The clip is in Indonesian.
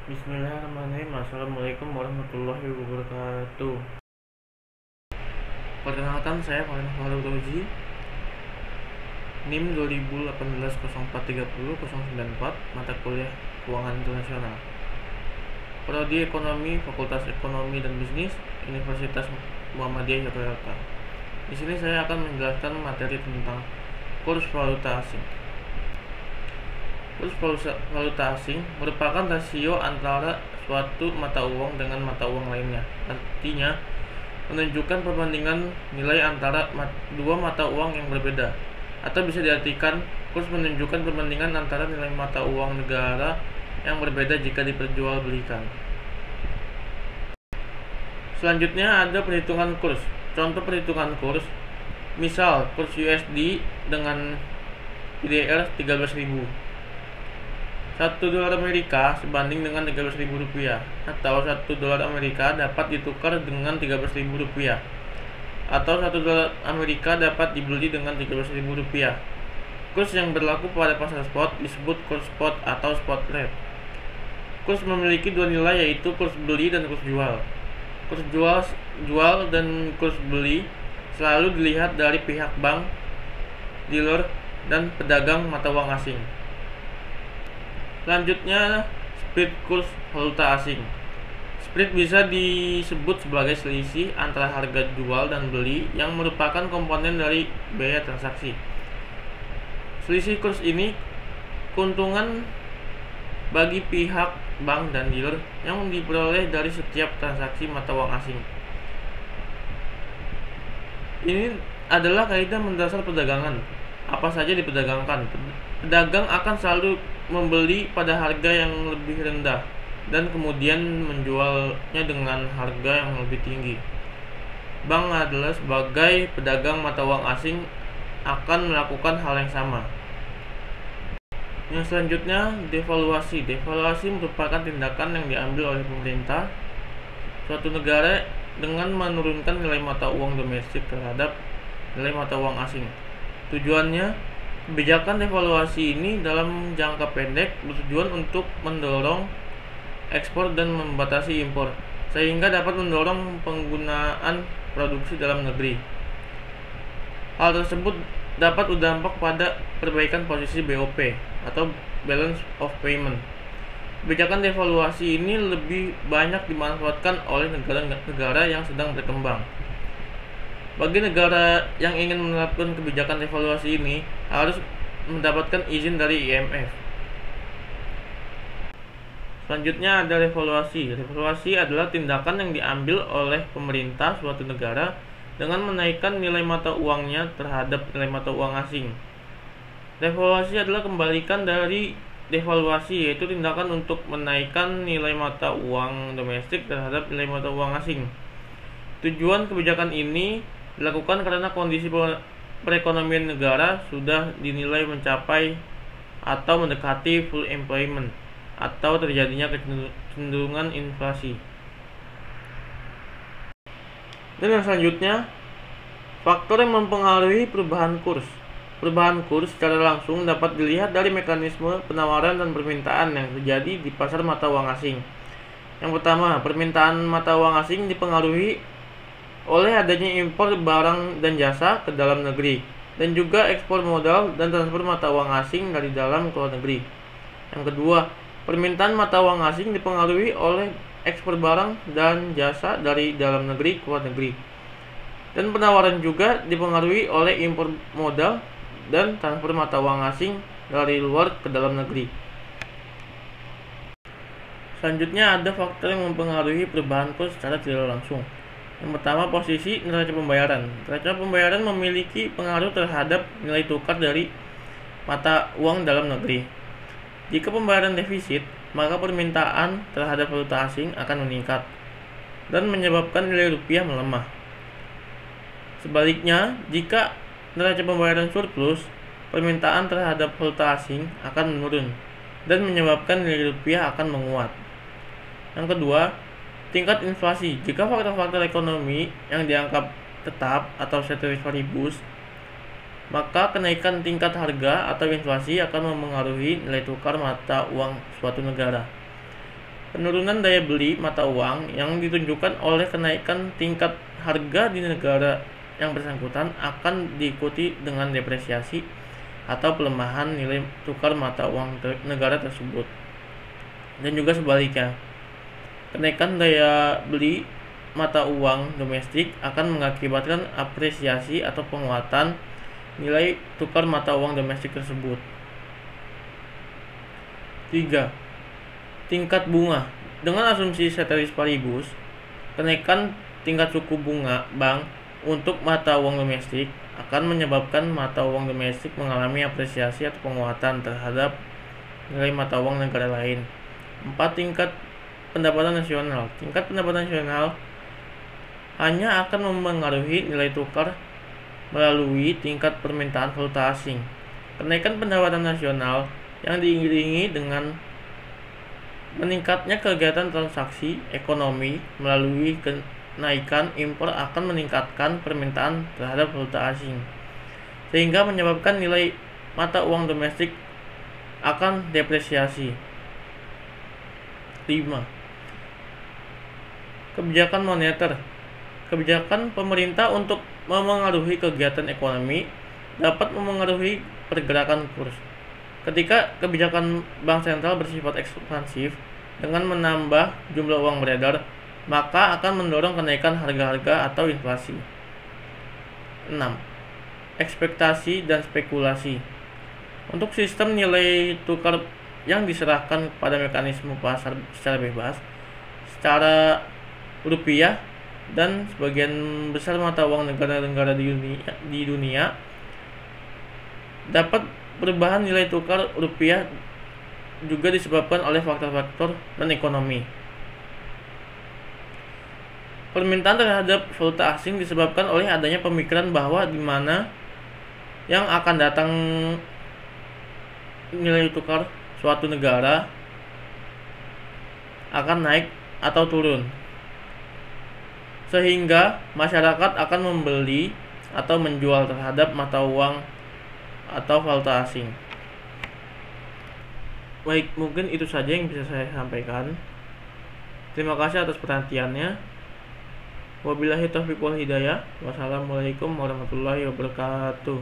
Bismillahirrahmanirrahim. Assalamualaikum warahmatullahi wabarakatuh. Perkenalkan, saya Farid Fahrul Rozi, NIM 2018 0430 094, mata kuliah Keuangan Internasional, Prodi Ekonomi, Fakultas Ekonomi dan Bisnis, Universitas Muhammadiyah Yogyakarta. Di sini saya akan menjelaskan materi tentang kurs valuta asing. Kurs valuta asing merupakan rasio antara suatu mata uang dengan mata uang lainnya. Artinya, menunjukkan perbandingan nilai antara dua mata uang yang berbeda. Atau bisa diartikan, kurs menunjukkan perbandingan antara nilai mata uang negara yang berbeda jika diperjualbelikan. Selanjutnya ada perhitungan kurs. Contoh perhitungan kurs, misal kurs USD dengan IDR 13.000. 1 dolar Amerika sebanding dengan 13.000 rupiah, atau 1 dolar Amerika dapat ditukar dengan 13.000 rupiah, atau 1 dolar Amerika dapat dibeli dengan 13.000 rupiah. Kurs yang berlaku pada pasar spot disebut kurs spot atau spot rate. Kurs memiliki dua nilai, yaitu kurs beli dan kurs jual. Kurs jual dan kurs beli selalu dilihat dari pihak bank, dealer, dan pedagang mata uang asing. Selanjutnya, spread kurs valuta asing. Spread bisa disebut sebagai selisih antara harga jual dan beli yang merupakan komponen dari biaya transaksi. Selisih kurs ini keuntungan bagi pihak bank dan dealer yang diperoleh dari setiap transaksi mata uang asing. Ini adalah kaidah mendasar perdagangan. Apa saja diperdagangkan, pedagang akan selalu membeli pada harga yang lebih rendah dan kemudian menjualnya dengan harga yang lebih tinggi. Bank adalah sebagai pedagang mata uang asing akan melakukan hal yang sama. Yang selanjutnya, devaluasi. Devaluasi merupakan tindakan yang diambil oleh pemerintah suatu negara dengan menurunkan nilai mata uang domestik terhadap nilai mata uang asing. Tujuannya, kebijakan devaluasi ini dalam jangka pendek bertujuan untuk mendorong ekspor dan membatasi impor, sehingga dapat mendorong penggunaan produksi dalam negeri. Hal tersebut dapat berdampak pada perbaikan posisi BOP atau Balance of Payment. Kebijakan devaluasi ini lebih banyak dimanfaatkan oleh negara-negara yang sedang berkembang. Bagi negara yang ingin menerapkan kebijakan devaluasi ini harus mendapatkan izin dari IMF. Selanjutnya ada revaluasi. Revaluasi adalah tindakan yang diambil oleh pemerintah suatu negara dengan menaikkan nilai mata uangnya terhadap nilai mata uang asing. Revaluasi adalah kebalikan dari devaluasi, yaitu tindakan untuk menaikkan nilai mata uang domestik terhadap nilai mata uang asing. Tujuan kebijakan ini dilakukan karena kondisi perekonomian negara sudah dinilai mencapai atau mendekati full employment atau terjadinya kecenderungan inflasi. Dan yang selanjutnya, faktor yang mempengaruhi perubahan kurs. Perubahan kurs secara langsung dapat dilihat dari mekanisme penawaran dan permintaan yang terjadi di pasar mata uang asing. Yang pertama, permintaan mata uang asing dipengaruhi oleh adanya impor barang dan jasa ke dalam negeri, dan juga ekspor modal dan transfer mata uang asing dari dalam ke luar negeri. Yang kedua, permintaan mata uang asing dipengaruhi oleh ekspor barang dan jasa dari dalam negeri ke luar negeri, dan penawaran juga dipengaruhi oleh impor modal dan transfer mata uang asing dari luar ke dalam negeri. Selanjutnya ada faktor yang mempengaruhi perubahan kurs secara tidak langsung. Yang pertama, posisi neraca pembayaran. Neraca pembayaran memiliki pengaruh terhadap nilai tukar dari mata uang dalam negeri. Jika pembayaran defisit, maka permintaan terhadap valuta asing akan meningkat dan menyebabkan nilai rupiah melemah. Sebaliknya, jika neraca pembayaran surplus, permintaan terhadap valuta asing akan menurun dan menyebabkan nilai rupiah akan menguat. Yang kedua, tingkat inflasi. Jika faktor-faktor ekonomi yang dianggap tetap atau ceteris paribus, maka kenaikan tingkat harga atau inflasi akan mempengaruhi nilai tukar mata uang suatu negara. Penurunan daya beli mata uang yang ditunjukkan oleh kenaikan tingkat harga di negara yang bersangkutan akan diikuti dengan depresiasi atau pelemahan nilai tukar mata uang negara tersebut. Dan juga sebaliknya, kenaikan daya beli mata uang domestik akan mengakibatkan apresiasi atau penguatan nilai tukar mata uang domestik tersebut. 3. Tingkat bunga. Dengan asumsi ceteris paribus, kenaikan tingkat suku bunga bank untuk mata uang domestik akan menyebabkan mata uang domestik mengalami apresiasi atau penguatan terhadap nilai mata uang negara lain. 4. Tingkat pendapatan nasional. Tingkat pendapatan nasional hanya akan mempengaruhi nilai tukar melalui tingkat permintaan valuta asing. Kenaikan pendapatan nasional yang diiringi dengan meningkatnya kegiatan transaksi ekonomi melalui kenaikan impor akan meningkatkan permintaan terhadap valuta asing, sehingga menyebabkan nilai mata uang domestik akan depresiasi. 5. Kebijakan moneter. Kebijakan pemerintah untuk memengaruhi kegiatan ekonomi dapat memengaruhi pergerakan kurs. Ketika kebijakan bank sentral bersifat ekspansif dengan menambah jumlah uang beredar, maka akan mendorong kenaikan harga-harga atau inflasi. 6. Ekspektasi dan spekulasi. Untuk sistem nilai tukar yang diserahkan pada mekanisme pasar secara bebas, secara rupiah dan sebagian besar mata uang negara-negara di dunia dapat perubahan nilai tukar rupiah juga disebabkan oleh faktor-faktor non-ekonomi. Permintaan terhadap valuta asing disebabkan oleh adanya pemikiran bahwa di mana yang akan datang nilai tukar suatu negara akan naik atau turun, sehingga masyarakat akan membeli atau menjual terhadap mata uang atau valuta asing. Baik, mungkin itu saja yang bisa saya sampaikan. Terima kasih atas perhatiannya. Wabillahi taufiq wal hidayah. Wassalamualaikum warahmatullahi wabarakatuh.